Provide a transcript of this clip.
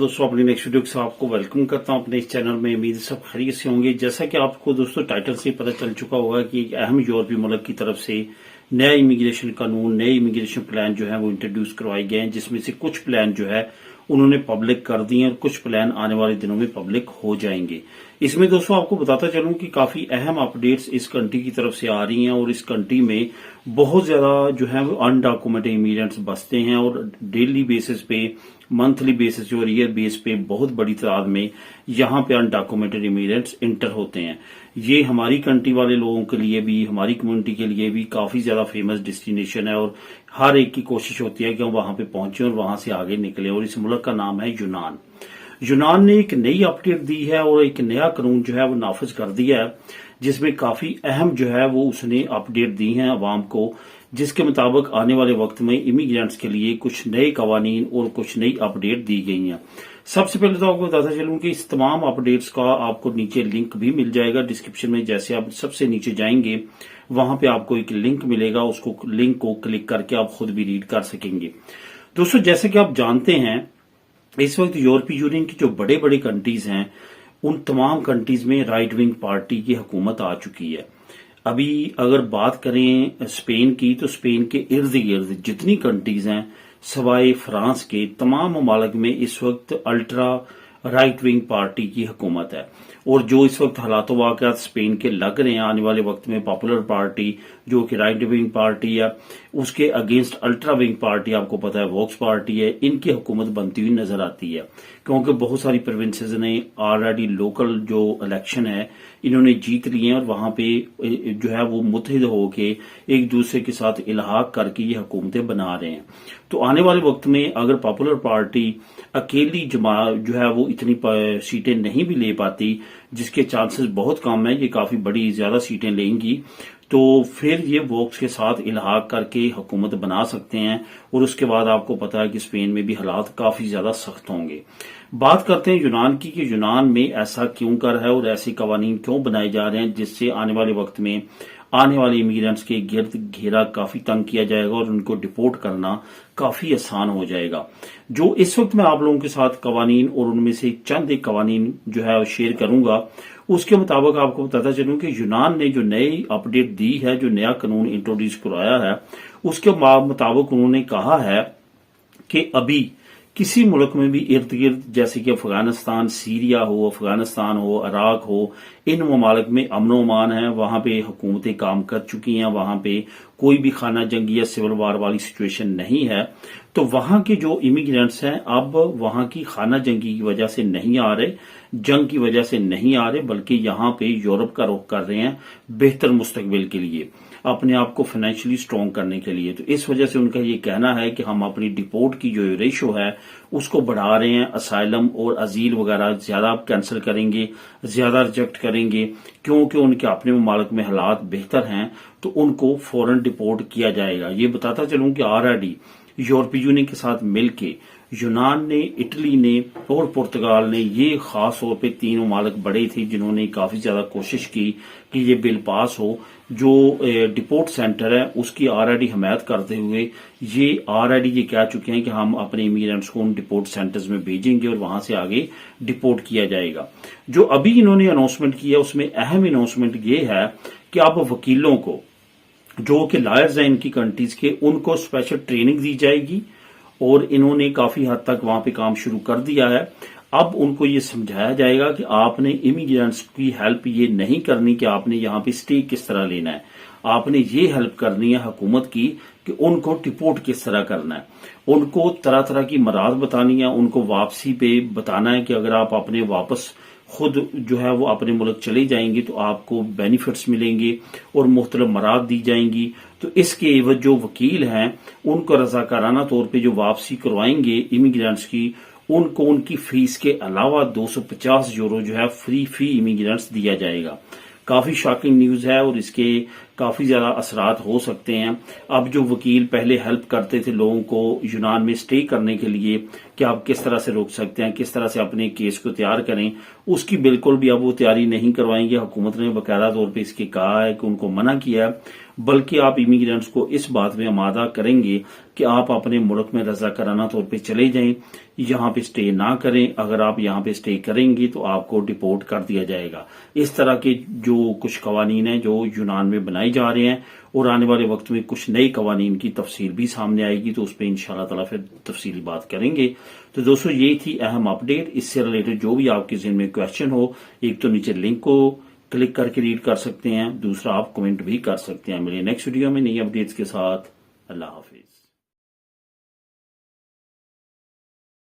दोस्तों, अपनी next video के साथ आपको वेलकम करता हूं अपने इस चैनल में। उम्मीद सब खैरियत से होंगे। जैसा कि आपको दोस्तों टाइटल से पता चल चुका होगा कि एक अहम यूरोपीय मुल्क की तरफ से नया इमिग्रेशन कानून, नए इमिग्रेशन प्लान जो है वो इंट्रोड्यूस करवाए गए हैं, जिसमें से कुछ प्लान जो है उन्होंने पब्लिक कर दिए और कुछ प्लान आने वाले दिनों में पब्लिक हो जाएंगे। इसमें दोस्तों आपको बताता चलूं कि काफी अहम अपडेट्स इस कंट्री की तरफ से आ रही हैं और इस कंट्री में बहुत ज्यादा जो है वो अनडॉक्यूमेंटेड इमिग्रेंट्स बसते हैं और डेली बेसिस पे, मंथली बेसिस और ईयर बेस पे बहुत बड़ी तादाद में यहाँ पे अनडॉक्यूमेंटेड इमिग्रेंट्स इंटर होते हैं। ये हमारी कंट्री वाले लोगों के लिए भी, हमारी कम्युनिटी के लिए भी काफी ज्यादा फेमस डेस्टिनेशन है और हर एक की कोशिश होती है कि हम वहां पे पहुंचे और वहां से आगे निकले। और इस मुल्क का नाम है यूनान। यूनान ने एक नई अपडेट दी है और एक नया कानून जो है वो नाफिज कर दिया है, जिसमें काफी अहम जो है वो उसने अपडेट दी है अवाम को, जिसके मुताबिक आने वाले वक्त में इमिग्रेंट्स के लिए कुछ नए कवानीन और कुछ नई अपडेट दी गई हैं। सबसे पहले तो आपको बताता चलूं कि इस तमाम अपडेट्स का आपको नीचे लिंक भी मिल जाएगा डिस्क्रिप्शन में। जैसे आप सबसे नीचे जाएंगे वहां पे आपको एक लिंक मिलेगा, उसको लिंक को क्लिक करके आप खुद भी रीड कर सकेंगे। दोस्तों, जैसे कि आप जानते हैं इस वक्त यूरोपीय यूनियन की जो बड़े बड़े कंट्रीज हैं उन तमाम कंट्रीज में राइट विंग पार्टी की हुकूमत आ चुकी है। अभी अगर बात करें स्पेन की, तो स्पेन के इर्द गिर्द जितनी कंट्रीज हैं सवाए फ्रांस के, तमाम ममालिक में इस वक्त अल्ट्रा राइट विंग पार्टी की हुकूमत है। और जो इस वक्त हालात वाक़यात स्पेन के लग रहे हैं, आने वाले वक्त में पॉपुलर पार्टी जो कि राइट विंग पार्टी है, उसके अगेंस्ट अल्ट्रा विंग पार्टी आपको पता है वोक्स पार्टी है, इनकी हुकूमत बनती हुई नजर आती है। क्योंकि बहुत सारी प्रोविंसेस ने ऑलरेडी लोकल जो इलेक्शन है इन्होंने जीत लिए हैं और वहां पे जो है वो मुत्तहिद होके एक दूसरे के साथ इल्हाक करके ये हुकूमतें बना रहे हैं। तो आने वाले वक्त में अगर पॉपुलर पार्टी अकेली जो है वो इतनी सीटें नहीं भी ले पाती, जिसके चांसेस बहुत कम है, ये काफी बड़ी ज्यादा सीटें लेंगी, तो फिर ये वोक्स के साथ इल्हाक करके हुकूमत बना सकते हैं। और उसके बाद आपको पता है कि स्पेन में भी हालात काफी ज्यादा सख्त होंगे। बात करते हैं यूनान की कि यूनान में ऐसा क्यों कर है और ऐसे कवानीन क्यों बनाए जा रहे हैं जिससे आने वाले वक्त में आने वाले इमिग्रेंट्स के गिर्द घेरा काफी तंग किया जाएगा और उनको डिपोर्ट करना काफी आसान हो जाएगा। जो इस वक्त मैं आप लोगों के साथ कवानीन और उनमें से चंद एक कवानीन जो है शेयर करूंगा, उसके मुताबिक आपको बताता चलूं कि यूनान ने जो नई अपडेट दी है, जो नया कानून इंट्रोड्यूस कराया है, उसके मुताबिक उन्होंने कहा है कि अभी किसी मुल्क में भी इर्द गिर्द, जैसे कि अफगानिस्तान, सीरिया हो, अफगानिस्तान हो, इराक हो, इन ममालिक में अमन अमान है, वहां पे हुकूमतें काम कर चुकी हैं, वहां पे कोई भी खाना जंगी या सिविल वार वाली सिचुएशन नहीं है। तो वहां के जो इमिग्रेंट्स हैं अब वहां की खाना जंगी की वजह से नहीं आ रहे, जंग की वजह से नहीं आ रहे, बल्कि यहाँ पे यूरोप का रुख कर रहे हैं बेहतर मुस्तकबिल के लिए, अपने आप को फाइनेंशियली स्ट्रॉन्ग करने के लिए। तो इस वजह से उनका ये कहना है कि हम अपनी डिपोर्ट की जो रेशो है उसको बढ़ा रहे हैं, असाइलम और अजील वगैरह ज्यादा कैंसिल करेंगे, ज्यादा रिजेक्ट करेंगे, क्योंकि उनके अपने ममालिक में हालात बेहतर हैं तो उनको फौरन डिपोर्ट किया जाएगा। ये बताता चलूं कि ऑलरेडी यूरोपीय यूनियन के साथ मिलके यूनान ने, इटली ने और पुर्तगाल ने, ये खास तौर पे तीन ममालिक बड़े थे जिन्होंने काफी ज्यादा कोशिश की कि ये बिल पास हो। जो डिपोर्ट सेंटर है उसकी ऑलरेडी हमायत करते हुए ये ऑलरेडी ये कह चुके हैं कि हम अपने इमिग्रेंट्स को उन डिपोर्ट सेंटर्स में भेजेंगे और वहां से आगे डिपोर्ट किया जाएगा। जो अभी इन्होंने अनाउंसमेंट किया उसमें अहम अनाउंसमेंट ये है कि अब वकीलों को, जो कि लॉयर्स हैं इनकी कंट्रीज के, उनको स्पेशल ट्रेनिंग दी जाएगी और इन्होंने काफी हद तक वहां पे काम शुरू कर दिया है। अब उनको ये समझाया जाएगा कि आपने इमिग्रेंट्स की हेल्प ये नहीं करनी कि आपने यहाँ पे स्टे किस तरह लेना है, आपने ये हेल्प करनी है हुकूमत की कि उनको डिपोर्ट किस तरह करना है, उनको तरह तरह की मराद बतानी है, उनको वापसी पे बताना है कि अगर आप अपने वापस खुद जो है वो अपने मुल्क चले जाएंगे तो आपको बेनिफिट्स मिलेंगे और मुख्तलिफ मराद दी जाएंगी। तो इसके एवज जो वकील हैं उनको रजाकाराना तौर पे जो वापसी करवाएंगे इमिग्रेंट्स की, उनको उनकी फीस के अलावा 250 यूरो जो है फ्री फी इमिग्रेंट्स दिया जाएगा। काफी शॉकिंग न्यूज है और इसके काफी ज्यादा असरात हो सकते हैं। अब जो वकील पहले हेल्प करते थे लोगों को यूनान में स्टे करने के लिए, کہ آپ کس طرح سے روک سکتے ہیں، کس طرح سے اپنے کیس کو تیار کریں، اس کی بالکل بھی اب وہ تیاری نہیں کروائیں گے۔ حکومت نے باقاعدہ طور پہ اس کی کہا ہے کہ ان کو منع کیا ہے، بلکہ آپ امیگرینٹس کو اس بات میں آمادہ کریں گے کہ آپ اپنے ملک میں رضاکارانہ طور پہ چلے جائیں، یہاں پہ سٹے نہ کریں۔ اگر آپ یہاں پہ سٹے کریں گے تو آپ کو ڈیپورٹ کر دیا جائے گا۔ اس طرح کے جو کچھ قوانین ہیں جو یونان میں بنائے جا رہے ہیں، اور آنے والے وقت میں کچھ نئے قوانین کی تفصیل بھی سامنے آئے گی، تو اس پہ انشاءاللہ تعالیٰ پھر تفصیلی بات کریں گے۔ تو دوستو یہ تھی اہم اپڈیٹ۔ اس سے ریلیٹڈ جو بھی آپ کے ذہن میں کویشچن ہو، ایک تو نیچے لنک کو کلک کر کے ریڈ کر سکتے ہیں، دوسرا آپ کمنٹ بھی کر سکتے ہیں۔ ملیں نیکسٹ ویڈیو میں نئی اپڈیٹس کے ساتھ۔ اللہ حافظ۔